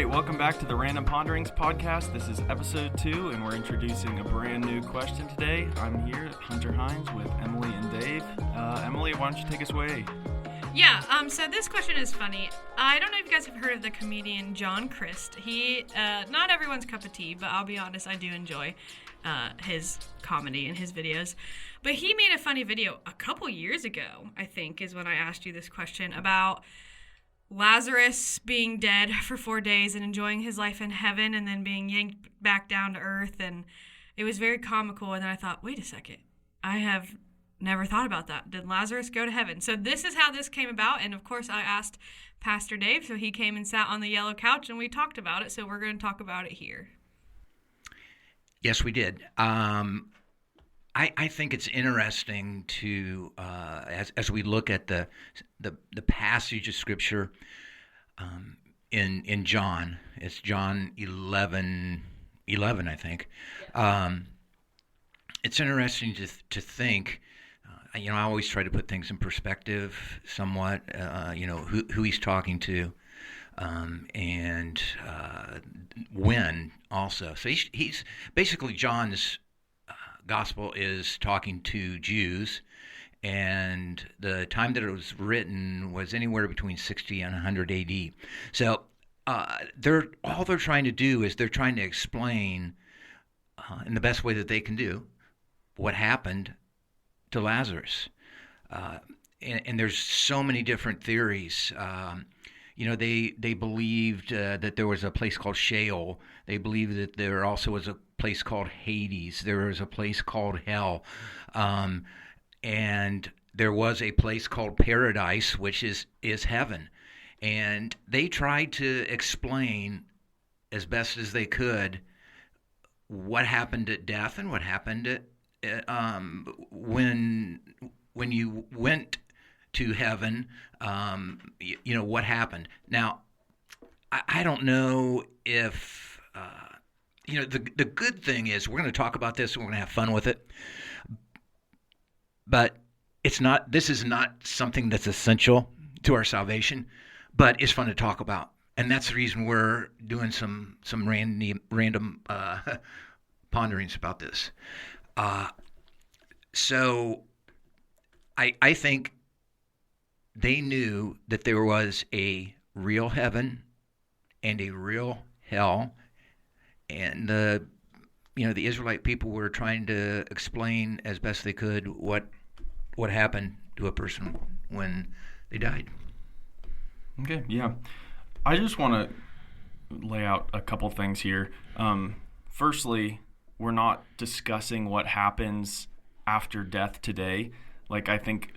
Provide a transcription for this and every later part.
right, welcome back to the Random Ponderings podcast. This is episode 2, and we're introducing a brand new question today. I'm here, Hunter Hines, with Emily and Dave. Emily, why don't you take us away? Yeah, so this question is funny. I don't know if you guys have heard of the comedian John Crist. He, not everyone's cup of tea, but I'll be honest, I do enjoy his comedy and his videos. But he made a funny video a couple years ago, I think, is when I asked you this question, about Lazarus being dead for 4 days and enjoying his life in heaven and then being yanked back down to earth. And it was very comical. And then I thought, wait a second, I have never thought about that. Did Lazarus go to heaven? So this is how this came about. And of course, I asked Pastor Dave, so he came and sat on the yellow couch and we talked about it. So we're going to talk about it here. Yes, we did. I think it's interesting to as we look at the passage of Scripture in John. It's John 11, I think. Yeah. It's interesting to think. I always try to put things in perspective somewhat. Who he's talking to, and when also. So he's basically John's gospel is talking to Jews, and the time that it was written was anywhere between 60 and 100 AD. So they're trying to do is they're trying to explain in the best way that they can do what happened to Lazarus. And there's so many different theories. They believed that there was a place called Sheol. They believed that there also was a place called Hades. There was a place called hell. And there was a place called paradise, which is heaven. And they tried to explain as best as they could what happened at death and what happened at when you went to heaven, what happened. Now, I don't know if, the good thing is we're going to talk about this and we're going to have fun with it, but this is not something that's essential to our salvation, but it's fun to talk about. And that's the reason we're doing some random ponderings about this. So I think they knew that there was a real heaven and a real hell, and the Israelite people were trying to explain as best they could what happened to a person when they died. Okay, yeah. I just want to lay out a couple things here. Firstly, we're not discussing what happens after death today. I think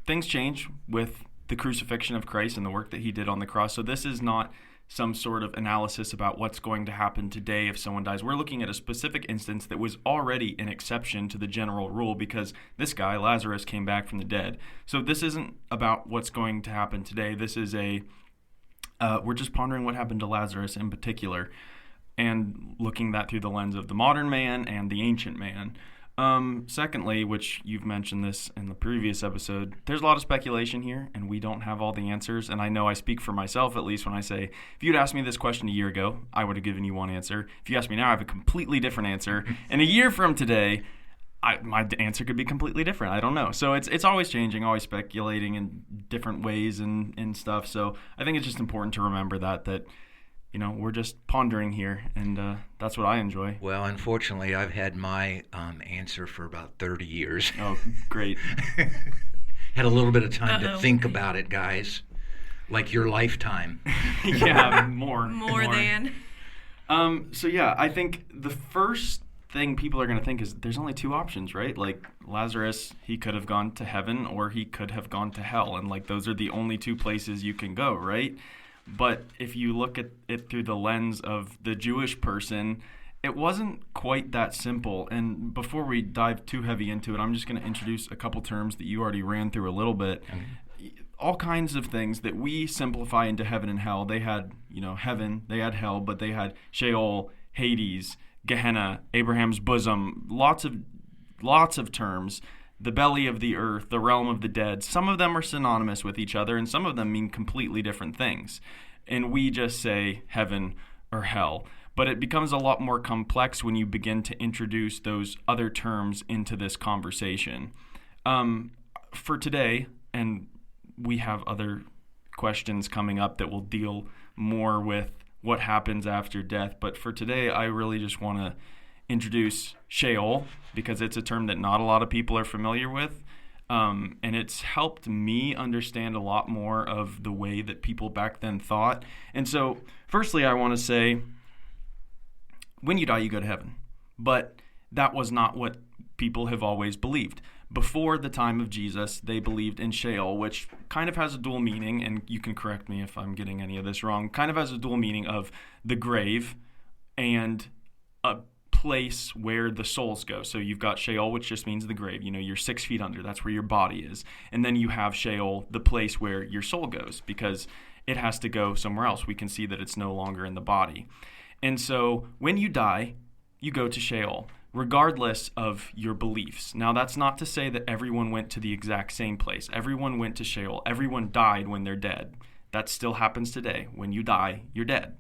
things change with the crucifixion of Christ and the work that he did on the cross. So this is not some sort of analysis about what's going to happen today if someone dies. We're looking at a specific instance that was already an exception to the general rule because this guy, Lazarus, came back from the dead. So this isn't about what's going to happen today. This is we're just pondering what happened to Lazarus in particular and looking that through the lens of the modern man and the ancient man. Secondly, which you've mentioned this in the previous episode, there's a lot of speculation here, and we don't have all the answers. And I know I speak for myself, at least, when I say, if you'd asked me this question a year ago, I would have given you one answer. If you ask me now, I have a completely different answer. And a year from today, my answer could be completely different. I don't know. So it's always changing, always speculating in different ways and stuff. So I think it's just important to remember that we're just pondering here, and that's what I enjoy. Well, unfortunately, I've had my answer for about 30 years. Oh, great. Had a little bit of time to think about it, guys. Like your lifetime. Yeah, more than. So, yeah, I think the first thing people are going to think is there's only two options, right? Lazarus, he could have gone to heaven or he could have gone to hell, and those are the only two places you can go, right? But if you look at it through the lens of the Jewish person, it wasn't quite that simple. And before we dive too heavy into it, I'm just going to introduce a couple terms that you already ran through a little bit. Okay. All kinds of things that we simplify into heaven and hell. They had, heaven, they had hell, but they had Sheol, Hades, Gehenna, Abraham's bosom, lots of terms. The belly of the earth, the realm of the dead. Some of them are synonymous with each other, and some of them mean completely different things. and we just say heaven or hell. But it becomes a lot more complex when you begin to introduce those other terms into this conversation. For today, and we have other questions coming up that will deal more with what happens after death, but for today, I really just want to introduce Sheol, because it's a term that not a lot of people are familiar with, and it's helped me understand a lot more of the way that people back then thought. And so, firstly, I want to say, when you die, you go to heaven. But that was not what people have always believed. Before the time of Jesus, they believed in Sheol, which kind of has a dual meaning, and you can correct me if I'm getting any of this wrong, kind of has a dual meaning of the grave and a place where the souls go. So you've got Sheol, which just means the grave. You're 6 feet under. That's where your body is. And then you have Sheol, the place where your soul goes, because it has to go somewhere else. We can see that it's no longer in the body. And so when you die, you go to Sheol, regardless of your beliefs. Now, that's not to say that everyone went to the exact same place. Everyone went to Sheol. Everyone died when they're dead. That still happens today. When you die, you're dead.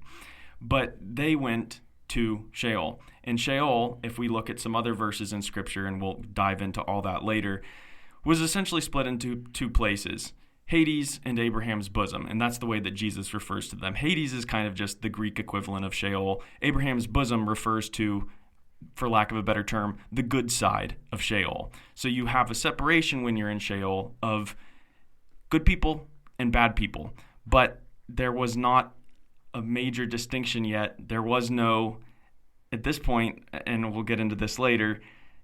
But they went to Sheol. And Sheol, if we look at some other verses in Scripture, and we'll dive into all that later, was essentially split into two places. Hades and Abraham's bosom, and that's the way that Jesus refers to them. Hades is kind of just the Greek equivalent of Sheol. Abraham's bosom refers to, for lack of a better term, the good side of Sheol. So you have a separation when you're in Sheol of good people and bad people, but there was not a major distinction yet. There was no, at this point, and we'll get into this later,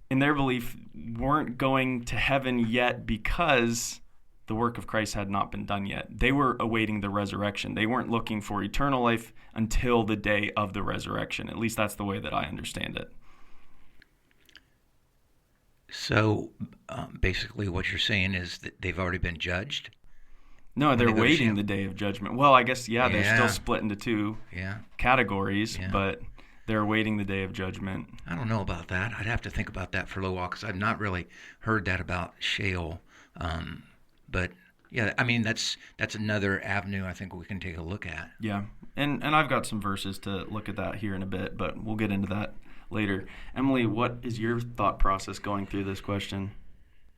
in their belief, weren't going to heaven yet because the work of Christ had not been done yet. They were awaiting the resurrection. They weren't looking for eternal life until the day of the resurrection. At least that's the way that I understand it. So basically what you're saying is that they've already been judged? No, they're waiting the day of judgment. Well, I guess, they're still split into two categories, but they're awaiting the day of judgment. I don't know about that. I'd have to think about that for a little while, because I've not really heard that about Sheol. But yeah, I mean, that's another avenue I think we can take a look at. Yeah, and I've got some verses to look at that here in a bit, but we'll get into that later. Emily, what is your thought process going through this question?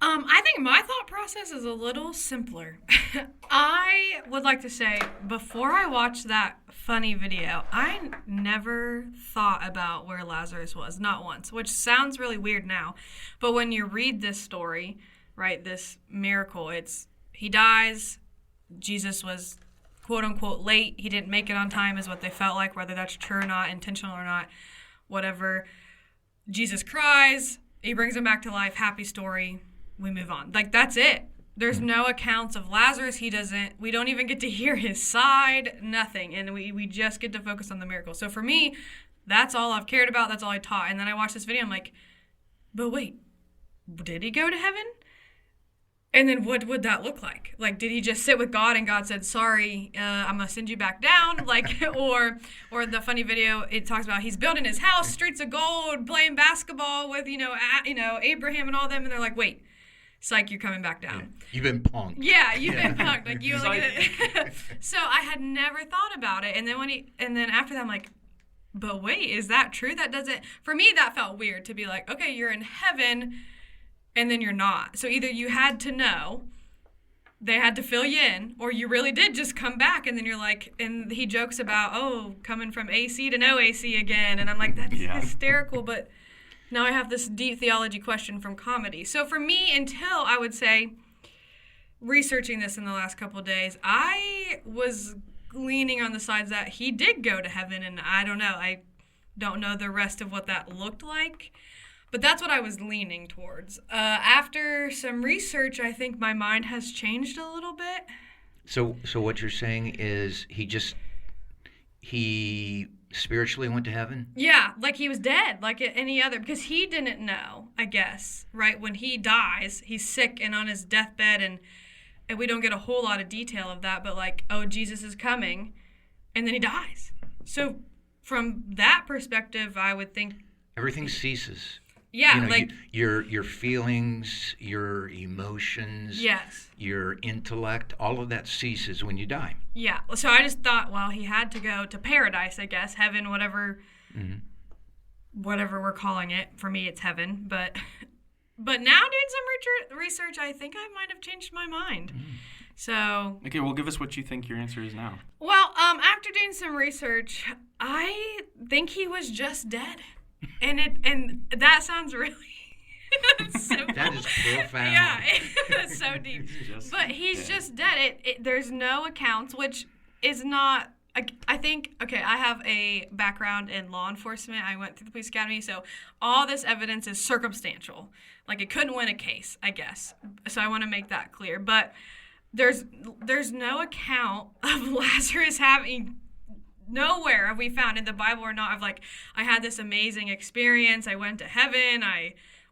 I think my thought process is a little simpler. I would like to say, before I watched that funny video, I never thought about where Lazarus was, not once, which sounds really weird now. But when you read this story, right, this miracle, he dies, Jesus was quote unquote late, he didn't make it on time is what they felt like, whether that's true or not, intentional or not, whatever. Jesus cries, he brings him back to life, happy story, we move on. Like, that's it. There's no accounts of Lazarus. We don't even get to hear his side, nothing. And we just get to focus on the miracle. So for me, that's all I've cared about. That's all I taught. And then I watched this video. I'm like, but wait, did he go to heaven? And then what would that look like? Like, did he just sit with God and God said, sorry, I'm going to send you back down? Like, or the funny video, it talks about he's building his house, streets of gold, playing basketball with, Abraham and all them. And they're like, wait. Psych, you're coming back down. Yeah. You've been punked. Yeah, you've been punked. Like, you look at it. So I had never thought about it. And then after that, I'm like, but wait, is that true? That doesn't, for me, that felt weird to be like, okay, you're in heaven and then you're not. So either you had to know, they had to fill you in, or you really did just come back and then you're like, and he jokes about, coming from AC to no AC again. And I'm like, that's hysterical, but now I have this deep theology question from comedy. So for me, until I would say, researching this in the last couple of days, I was leaning on the sides that he did go to heaven, and I don't know the rest of what that looked like, but that's what I was leaning towards. After some research, I think my mind has changed a little bit. So what you're saying is he spiritually went to heaven? Yeah, like he was dead, like any other, because he didn't know, I guess, right? When he dies, he's sick and on his deathbed, and we don't get a whole lot of detail of that, but like, Jesus is coming, and then he dies. So from that perspective, I would think everything ceases. Yeah, You know, like your feelings, your emotions, yes. your intellect, all of that ceases when you die. Yeah. So I just thought, well, he had to go to paradise, I guess, heaven, whatever we're calling it. For me, it's heaven. But now doing some research, I think I might have changed my mind. So Okay, well, give us what you think your answer is now. well, after doing some research, I think he was just dead, and that sounds really simple. That is profound. Yeah, it's so deep. But he's dead. just dead. There's no accounts, which is not. I think, okay, I have a background in law enforcement. I went through the police academy, so all this evidence is circumstantial. Like, it couldn't win a case, I guess. So I want to make that clear. But there's no account of Lazarus having. Nowhere have we found in the Bible or not of like, I had this amazing experience. I went to heaven.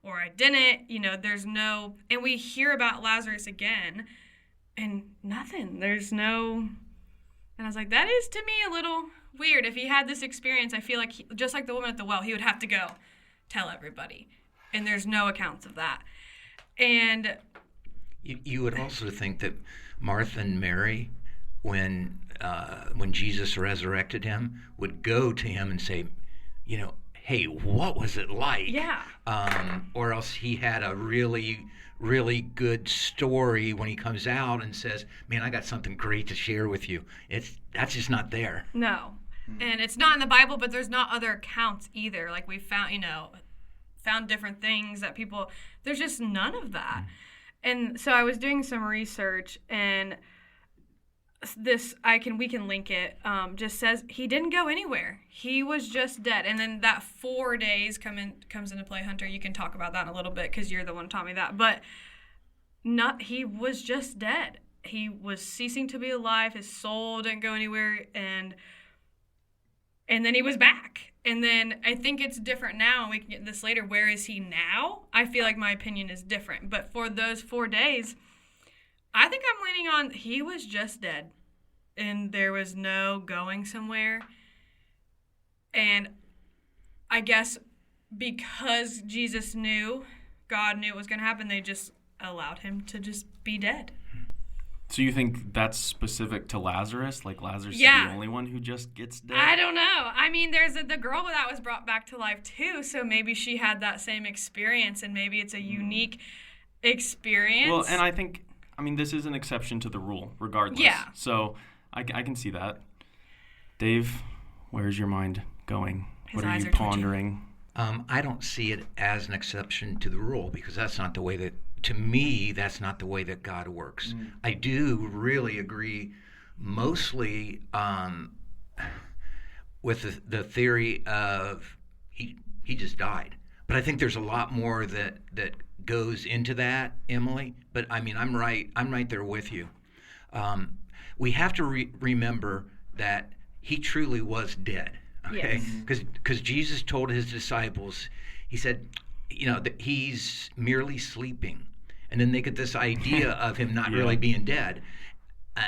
Or I didn't. You know, there's no. And we hear about Lazarus again, and nothing. There's no. And I was like, that is to me a little weird. If he had this experience, I feel like just like the woman at the well, he would have to go tell everybody. And there's no accounts of that. And You would also think that Martha and Mary, when Jesus resurrected him, would go to him and say, you know, hey, what was it like? yeah. Or else he had a really, really good story when he comes out and says, man, I got something great to share with you. That's just not there. No. And it's not in the Bible, but there's not other accounts either. Like we found different things that people, there's just none of that. And so I was doing some research, and this we can link it. Just says he didn't go anywhere. He was just dead. And then that 4 days comes into play. Hunter, you can talk about that in a little bit because you're the one who taught me that. But he was just dead. He was ceasing to be alive. His soul didn't go anywhere, and then he was back. And then I think it's different now, and we can get this later. Where is he now? I feel like my opinion is different. But for those 4 days, I think I'm leaning on he was just dead, and there was no going somewhere. And I guess because God knew it was going to happen, they just allowed him to just be dead. So you think that's specific to Lazarus? Like Lazarus is Yeah. the only one who just gets dead? I don't know. I mean, there's the girl that was brought back to life too, so maybe she had that same experience, and maybe it's a unique experience. Well, and I think, this is an exception to the rule, regardless. Yeah. So I can see that. Dave, where's your mind going? His What are eyes you are twitching. pondering? I don't see it as an exception to the rule because that's not the way that, to me, that's not the way that God works. I do really agree mostly with the theory of he just died. But I think there's a lot more that goes into that, Emily. But I'm right there with you. We have to remember that he truly was dead. Okay, because Jesus told his disciples, he said, that he's merely sleeping, and then they get this idea of him not really being dead,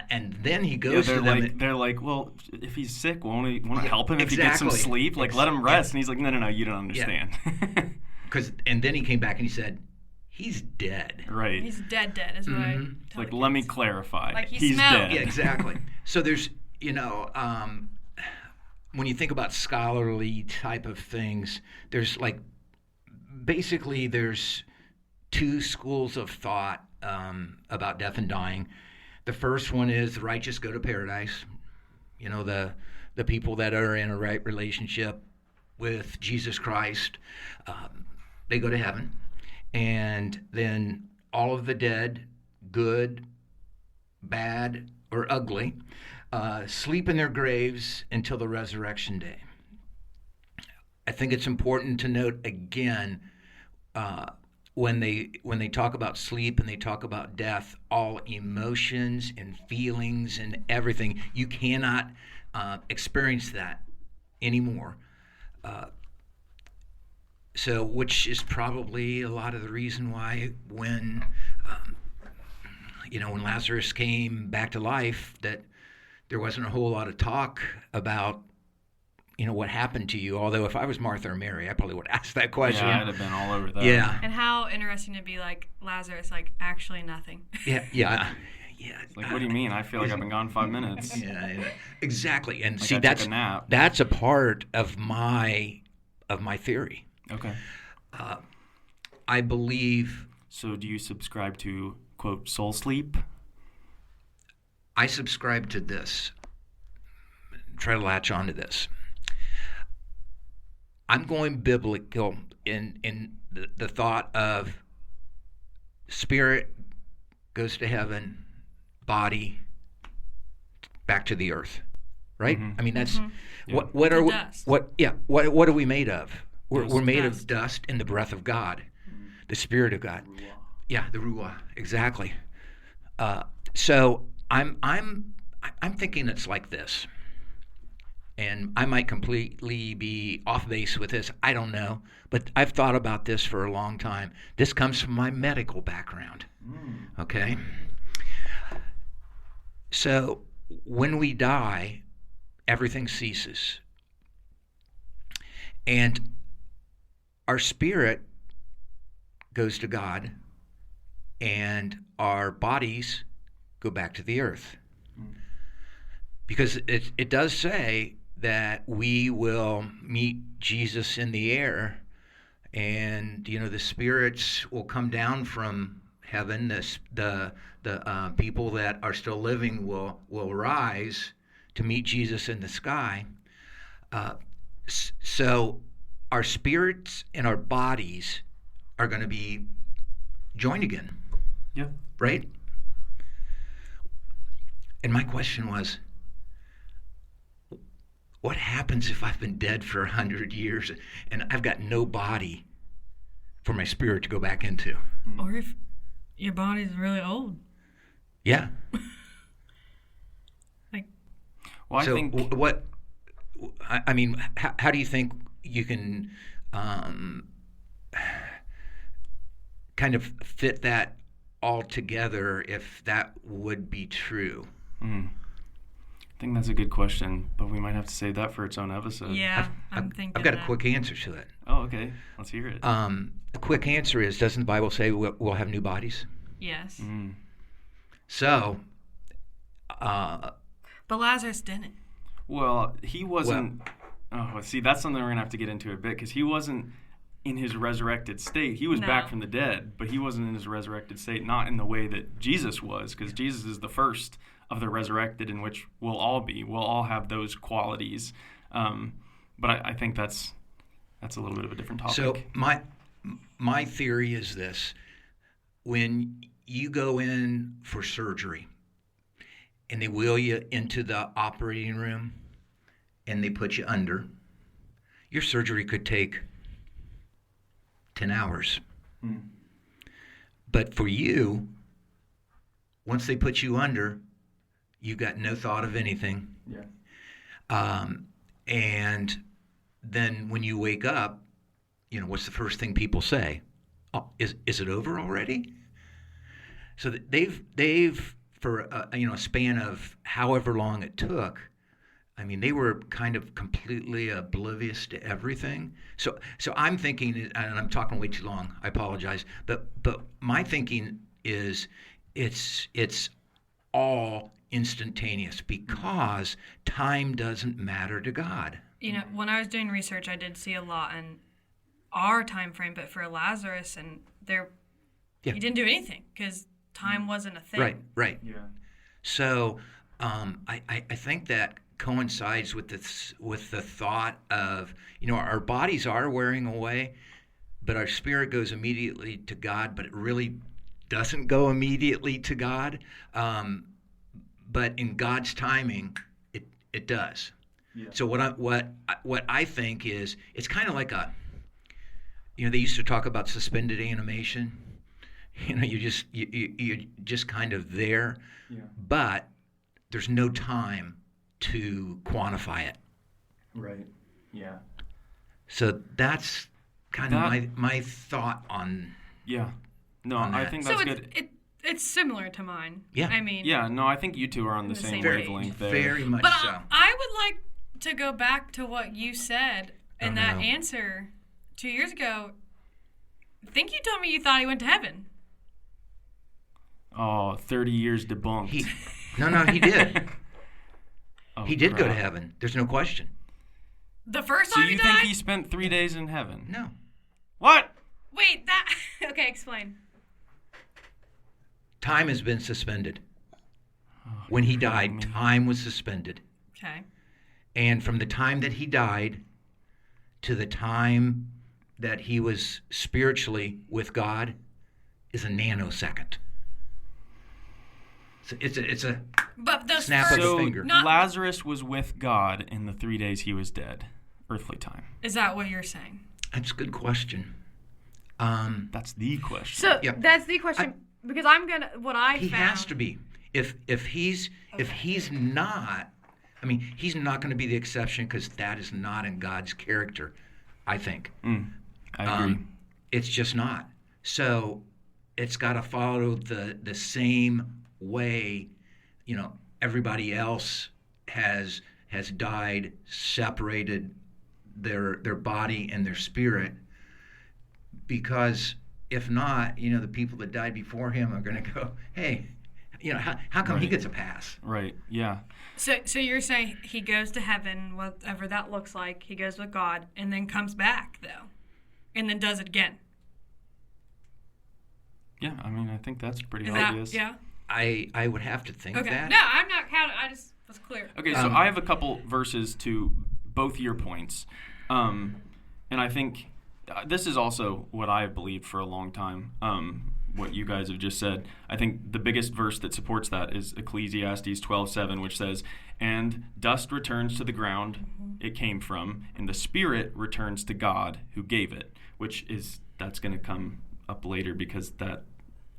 and then he goes to them. They're like, well, if he's sick, won't we want to help him if he gets some sleep? Like, let him rest. And he's like, no, you don't understand. And then he came back and he said, he's dead. Right. He's dead is what I tell Like, the let me kids. clarify. Like he's smelled. dead. Yeah, exactly. So there's, when you think about scholarly type of things, there's there's two schools of thought about death and dying. The first one is the righteous go to paradise. The people that are in a right relationship with Jesus Christ, they go to heaven. And then all of the dead, good, bad, or ugly, sleep in their graves until the resurrection day. I think it's important to note again, when they talk about sleep and they talk about death, all emotions and feelings and everything, you cannot experience that anymore. So, which is probably a lot of the reason why when Lazarus came back to life, that there wasn't a whole lot of talk about what happened to you. Although if I was Martha or Mary, I probably would ask that question. Yeah, I'd have been all over that. Yeah. And how interesting to be like Lazarus, like actually nothing. Yeah. It's like, what do you mean? I feel like I've been gone 5 minutes. Yeah, exactly. And Like see, I took a nap. that's a part of my theory. Okay. I believe. So do you subscribe to, quote, soul sleep? I subscribe to this. Try to latch onto this. I'm going biblical in the thought of spirit goes to heaven, body back to the earth, right? Mm-hmm. I mean, that's Yeah. what are we, Dust. what are we made of? We're made Dust. of dust and the breath of God, the Spirit of God. Yeah, the Ruah, exactly. So I'm thinking it's like this. And I might completely be off base with this. I don't know. But I've thought about this for a long time. This comes from my medical background. Okay? So when we die, everything ceases. And our spirit goes to God, and our bodies go back to the earth. Because it does say that we will meet Jesus in the air, and the spirits will come down from heaven. The people that are still living will rise to meet Jesus in the sky. So our spirits and our bodies are going to be joined again. Yeah. Right? And my question was, what happens if I've been dead for 100 years and I've got no body for my spirit to go back into? Or if your body's really old. Yeah. Like, Well, I So think I mean, how do you think you can kind of fit that all together if that would be true? I think that's a good question, but we might have to save that for its own episode. yeah, I'm thinking I've got a that. quick answer to it. Oh, okay. Let's hear it. The quick answer is, doesn't the Bible say we'll have new bodies? Yes. So, But Lazarus didn't. Well, he wasn't. See, that's something we're gonna have to get into a bit, because he wasn't in his resurrected state. He was No. back from the dead, but he wasn't in his resurrected state, not in the way that Jesus was, because Jesus is the first of the resurrected, in which we'll all be. We'll all have those qualities. But I think that's a little bit of a different topic. So my theory is this: when you go in for surgery and they wheel you into the operating room and they put you under, your surgery could take 10 hours. But for you, once they put you under, you got no thought of anything. Yeah. And then when you wake up, what's the first thing people say? Oh, is it over already? So they've for a span of however long it took, I mean, they were kind of completely oblivious to everything. So I'm thinking, and I'm talking way too long, I apologize, but my thinking is it's all instantaneous, because time doesn't matter to God. When I was doing research, I did see a lot in our time frame, but for Lazarus, and he didn't do anything because time wasn't a thing. Right. Yeah. So I think that coincides with the thought of, our bodies are wearing away, but our spirit goes immediately to God, but it really doesn't go immediately to God. But in God's timing, it does. Yeah. So what I think is, it's kind of like they used to talk about suspended animation. You're just kind of there, but there's no time to quantify it. Right. Yeah. So that's kind of my thought on. Yeah. No, on I that. think So that's good. it's similar to mine. Yeah. I mean, Yeah, no, I think you two are on the the same same wavelength there. Very much but so. I would like to go back to what you said in that answer 2 years ago, I think you told me you thought he went to heaven. Oh, 30 years debunked. No, he did. He did go to crap. heaven. There's no question. The first So time you he think died? he spent 3 days in heaven? No. What? Wait, that... Okay, explain. Time has been suspended. When he died, time was suspended. Okay. And from the time that he died to the time that he was spiritually with God is a nanosecond. So it's a But those Snap first... of the So finger. Not- Lazarus was with God in the 3 days he was dead, earthly time. Is that what you're saying? that's a good question. That's the question. So Yeah. that's the question, because I'm gonna... What I He found... has to be. If he's not, I mean, he's not going to be the exception because that is not in God's character, I think. I agree. It's just not. So it's got to follow the same way, everybody else has died, separated their body and their spirit, because if not, the people that died before him are going to go, hey, how come he Right. gets a pass? Right, yeah. So you're saying he goes to heaven, whatever that looks like, he goes with God, and then comes back, though, and then does it again. Yeah, I mean, I think that's pretty Is obvious. that... Yeah? I would have to think Okay. that. No, I'm not counting. I just was clear. Okay, so I have a couple verses to both your points. And I think this is also what I have believed for a long time, what you guys have just said. I think the biggest verse that supports that is Ecclesiastes 12:7, which says, "And dust returns to the ground it came from, and the spirit returns to God who gave it," that's going to come up later because that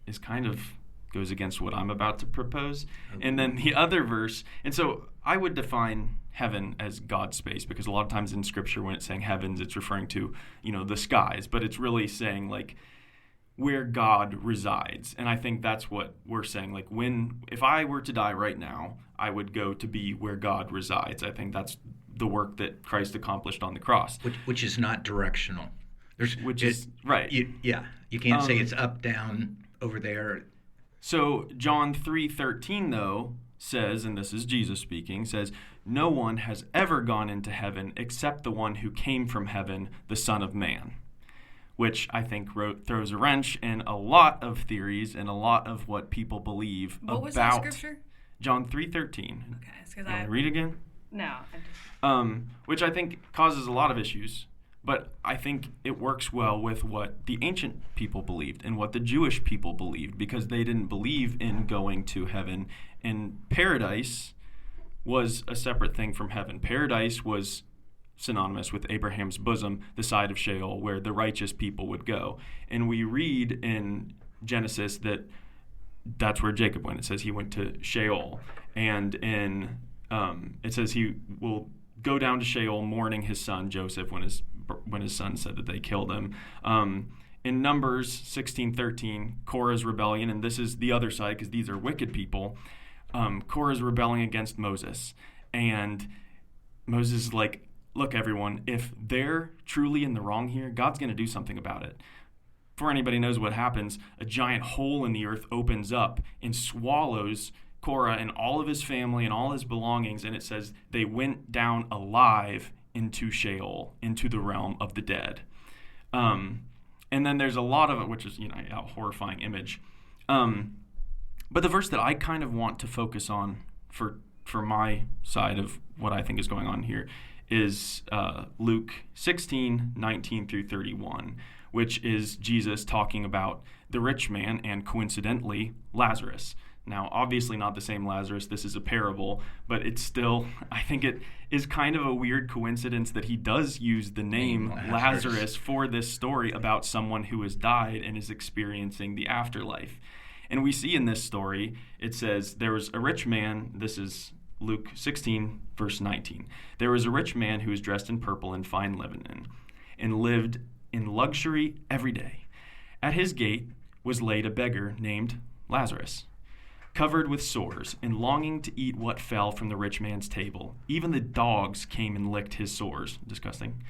is kind of goes against what I'm about to propose. And then the other verse, and so I would define heaven as God's space, because a lot of times in scripture when it's saying heavens, it's referring to, the skies, but it's really saying like where God resides. And I think that's what we're saying. Like if I were to die right now, I would go to be where God resides. I think that's the work that Christ accomplished on the cross. Which is not directional. Right. You can't say it's up, down, over there. So John 3:13 though says, and this is Jesus speaking, says, "No one has ever gone into heaven except the one who came from heaven, the Son of Man," which I think throws a wrench in a lot of theories and a lot of what people believe What about was that scripture? John 3:13. Okay, it's because You want to read again? No. Which I think causes a lot of issues. But I think it works well with what the ancient people believed and what the Jewish people believed, because they didn't believe in going to heaven. And paradise was a separate thing from heaven. Paradise was synonymous with Abraham's bosom, the side of Sheol, where the righteous people would go. And we read in Genesis that's where Jacob went. It says he went to Sheol. And in it says he will go down to Sheol mourning his son Joseph when his son said that they killed him. In Numbers 16:13, Korah's rebellion, and this is the other side because these are wicked people. Korah's rebelling against Moses, and Moses is like, "Look, everyone, if they're truly in the wrong here, God's going to do something about it." Before anybody knows what happens, a giant hole in the earth opens up and swallows Korah and all of his family and all his belongings, and it says they went down alive into Sheol, into the realm of the dead. And then there's a lot of it, which is, a horrifying image. But the verse that I kind of want to focus on for my side of what I think is going on here is Luke 16:19 through 31, which is Jesus talking about the rich man and, coincidentally, Lazarus. Now, obviously not the same Lazarus. This is a parable, but it's still, I think it is kind of a weird coincidence that he does use the name Lazarus for this story about someone who has died and is experiencing the afterlife. And we see in this story, it says, there was a rich man, this is Luke 16, verse 19. There was a rich man who was dressed in purple and fine linen and lived in luxury every day. At his gate was laid a beggar named Lazarus, covered with sores, and longing to eat what fell from the rich man's table. Even the dogs came and licked his sores. Disgusting.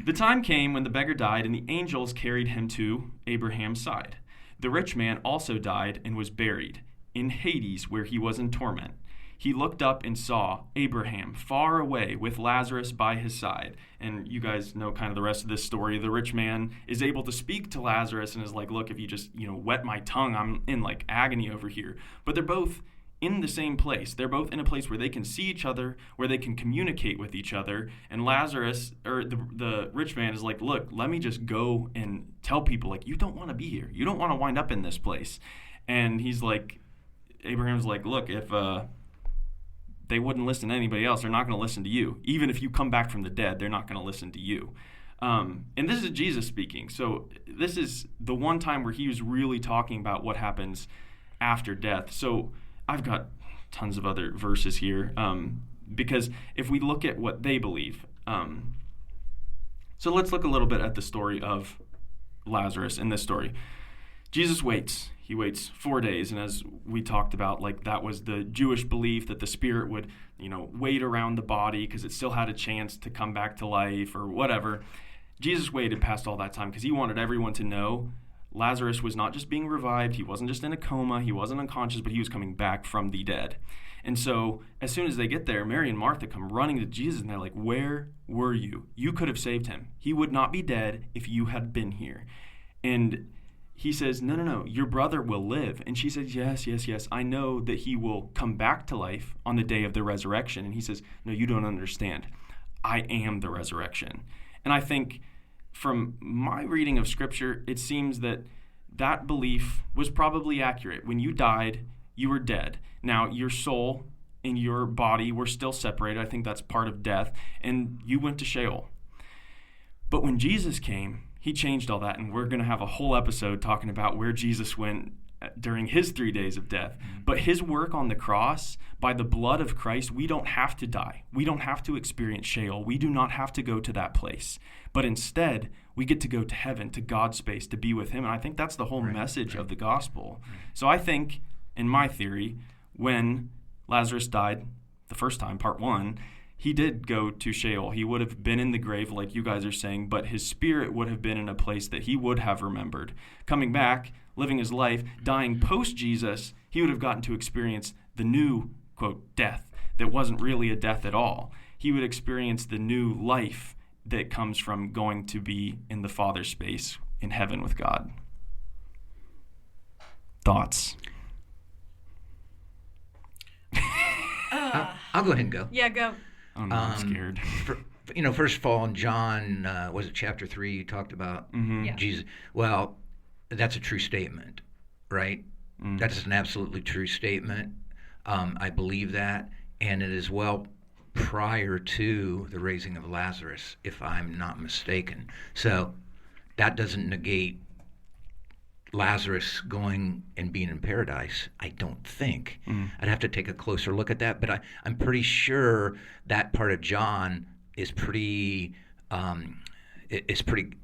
The time came when the beggar died, and the angels carried him to Abraham's side. The rich man also died and was buried in Hades, where he was in torment. He looked up and saw Abraham far away with Lazarus by his side. And you guys know kind of the rest of this story. The rich man is able to speak to Lazarus and is like, look, if you just, wet my tongue, I'm in like agony over here. But they're both in the same place. They're both in a place where they can see each other, where they can communicate with each other. And Lazarus, or the rich man, is like, look, let me just go and tell people, like, you don't want to be here. You don't want to wind up in this place. And he's like, Abraham's like, look, if they wouldn't listen to anybody else, they're not going to listen to you. Even if you come back from the dead, they're not going to listen to you. And this is Jesus speaking. So this is the one time where he was really talking about what happens after death. So I've got tons of other verses here because if we look at what they believe. So let's look a little bit at the story of Lazarus in this story. Jesus waits. He waits 4 days, and as we talked about, like that was the Jewish belief that the spirit would, wait around the body because it still had a chance to come back to life or whatever. Jesus waited past all that time because he wanted everyone to know Lazarus was not just being revived. He wasn't just in a coma. He wasn't unconscious, but he was coming back from the dead. And so as soon as they get there, Mary and Martha come running to Jesus, and they're like, where were you? You could have saved him. He would not be dead if you had been here. And he says, no, your brother will live. And she says, yes, I know that he will come back to life on the day of the resurrection. And he says, no, you don't understand. I am the resurrection. And I think from my reading of Scripture, it seems that that belief was probably accurate. When you died, you were dead. Now, your soul and your body were still separated. I think that's part of death. And you went to Sheol. But when Jesus came, he changed all that, and we're going to have a whole episode talking about where Jesus went during his 3 days of death. But his work on the cross, by the blood of Christ, we don't have to die. We don't have to experience Sheol. We do not have to go to that place. But instead, we get to go to heaven, to God's space, to be with him. And I think that's the whole message of the gospel. So I think, in my theory, when Lazarus died the first time, part 1, he did go to Sheol. He would have been in the grave, like you guys are saying, but his spirit would have been in a place that he would have remembered. Coming back, living his life, dying post-Jesus, he would have gotten to experience the new, quote, death that wasn't really a death at all. He would experience the new life that comes from going to be in the Father's space in heaven with God. Thoughts? I'll go ahead and go. Yeah, go. Oh, no, I'm scared. First of all, in John, was it chapter 3, you talked about Jesus. Well, that's a true statement, right? That is an absolutely true statement. I believe that, and it is well prior to the raising of Lazarus, if I'm not mistaken. So that doesn't negate Lazarus going and being in paradise, I don't think. I'd have to take a closer look at that, but I'm pretty sure that part of John is pretty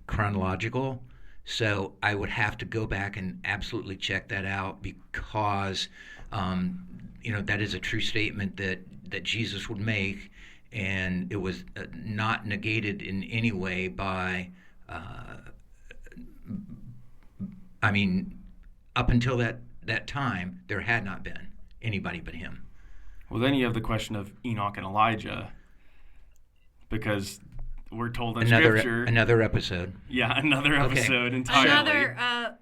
chronological. So I would have to go back and absolutely check that out because that is a true statement that Jesus would make, and it was not negated in any way by. Up until that time, there had not been anybody but him. Well, then you have the question of Enoch and Elijah, because we're told in Scripture... Another episode. Yeah, another episode entirely.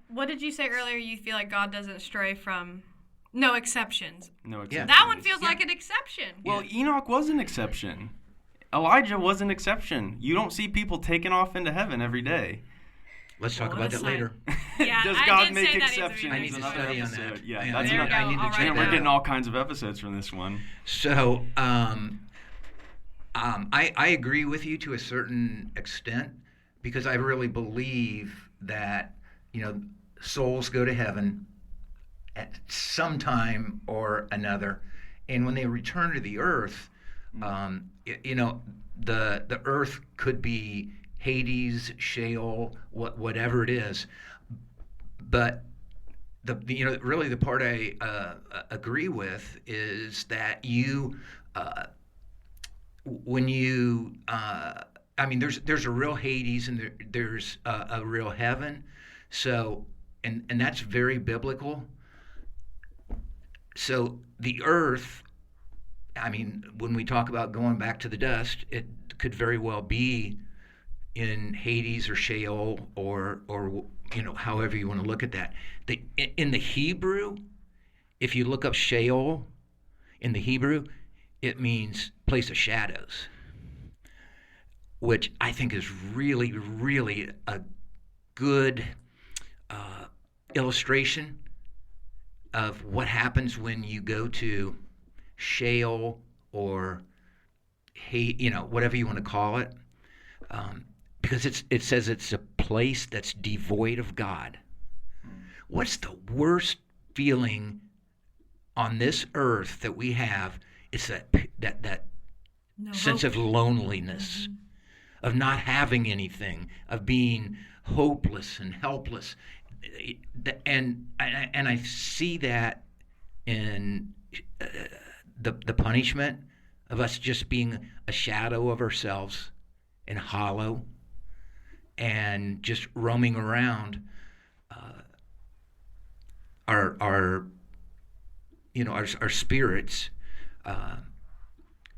What did you say earlier? You feel like God doesn't stray from... No exceptions. No exceptions. That one feels like an exception. Well, Enoch was an exception. Elijah was an exception. You don't see people taken off into heaven every day. Let's talk about that later. Yeah, Does God make exceptions? I need to study on that. Yeah, I need to check we're getting all kinds of episodes from this one. So, I agree with you to a certain extent because I really believe that souls go to heaven at some time or another, and when they return to the earth, the earth could be Hades, Sheol, whatever it is, but really the part I agree with is that you when you there's a real Hades and there's a real heaven, so and that's very biblical. So the earth, when we talk about going back to the dust, it could very well be in Hades or Sheol or however you want to look at that. In the Hebrew, if you look up Sheol in the Hebrew, it means place of shadows, which I think is really, really a good illustration of what happens when you go to Sheol or whatever you want to call it, because it says it's a place that's devoid of God. What's the worst feeling on this earth that we have? It's that sense of loneliness, of not having anything, of being hopeless and helpless, and I see that in the punishment of us just being a shadow of ourselves and hollow and just roaming around our spirits.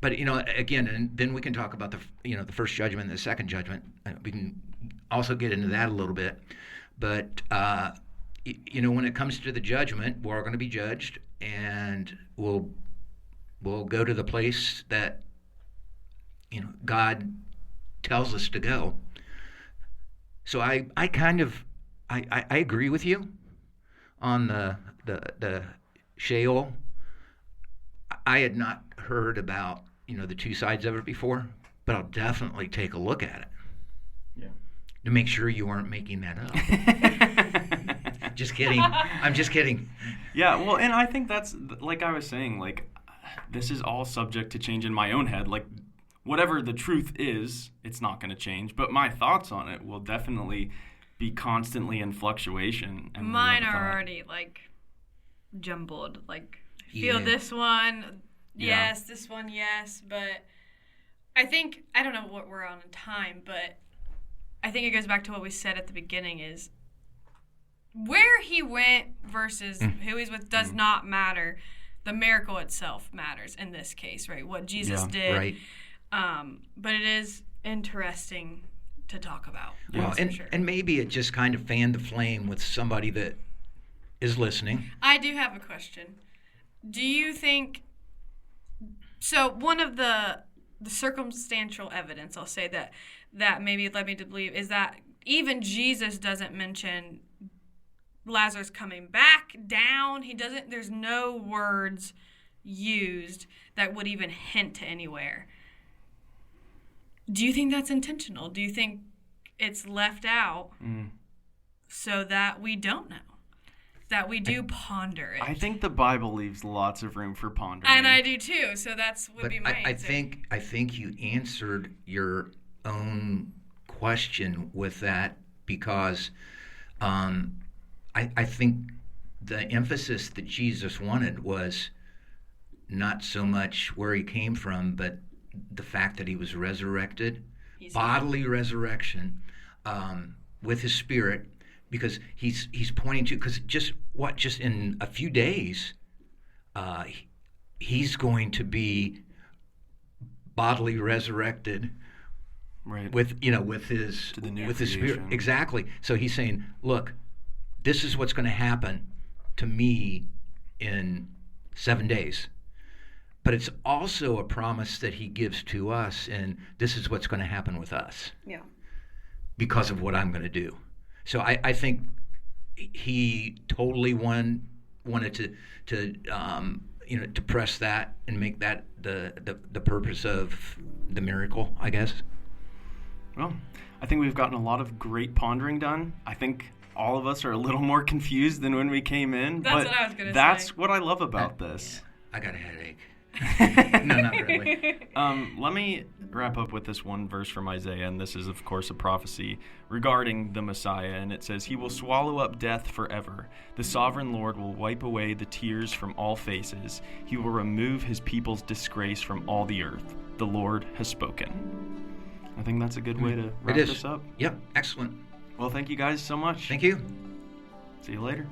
But again, and then we can talk about the first judgment and the second judgment. We can also get into that a little bit. But when it comes to the judgment, we're going to be judged, and we'll go to the place that God tells us to go. So I agree with you on the Sheol. I had not heard about the two sides of it before, but I'll definitely take a look at it. Yeah. To make sure you aren't making that up. Just kidding. I'm just kidding. Yeah, well, and I think that's, like I was saying, like, this is all subject to change in my own head. Like, whatever the truth is, it's not going to change. But my thoughts on it will definitely be constantly in fluctuation. And mine are already, like, jumbled. Like, I feel this one, yes, this one, yes. But I think, I don't know what we're on in time, but I think it goes back to what we said at the beginning is where he went versus who he's with does not matter. The miracle itself matters in this case, right? What Jesus did. Right. But it is interesting to talk about. Well, and maybe it just kind of fanned the flame with somebody that is listening. I do have a question. Do you think, so one of the circumstantial evidence, I'll say that maybe led me to believe is that even Jesus doesn't mention Lazarus coming back down. There's no words used that would even hint to anywhere. Do you think that's intentional? Do you think it's left out so that we don't know? That we do ponder it? I think the Bible leaves lots of room for pondering. And I do too, so would be my answer. I think you answered your own question with that because I think the emphasis that Jesus wanted was not so much where he came from, but the fact that he was resurrected, bodily resurrection, with his spirit, because he's pointing to, because just in a few days, he's going to be bodily resurrected, right? With his spirit, exactly. So he's saying, look, this is what's going to happen to me in 7 days. But it's also a promise that he gives to us, and this is what's going to happen with us. Yeah. Because of what I'm going to do. So I think he totally wanted to press that and make that the purpose of the miracle, I guess. Well, I think we've gotten a lot of great pondering done. I think all of us are a little more confused than when we came in. That's what I was going to say. That's what I love about this. Yeah. I got a headache. No, not really. Let me wrap up with this one verse from Isaiah, and this is, of course, a prophecy regarding the Messiah, and it says, "He will swallow up death forever. The sovereign Lord will wipe away the tears from all faces. He will remove his people's disgrace from all the earth. The Lord has spoken." I think that's a good way to wrap this up. Yep, excellent. Well, thank you guys so much. Thank you. See you later.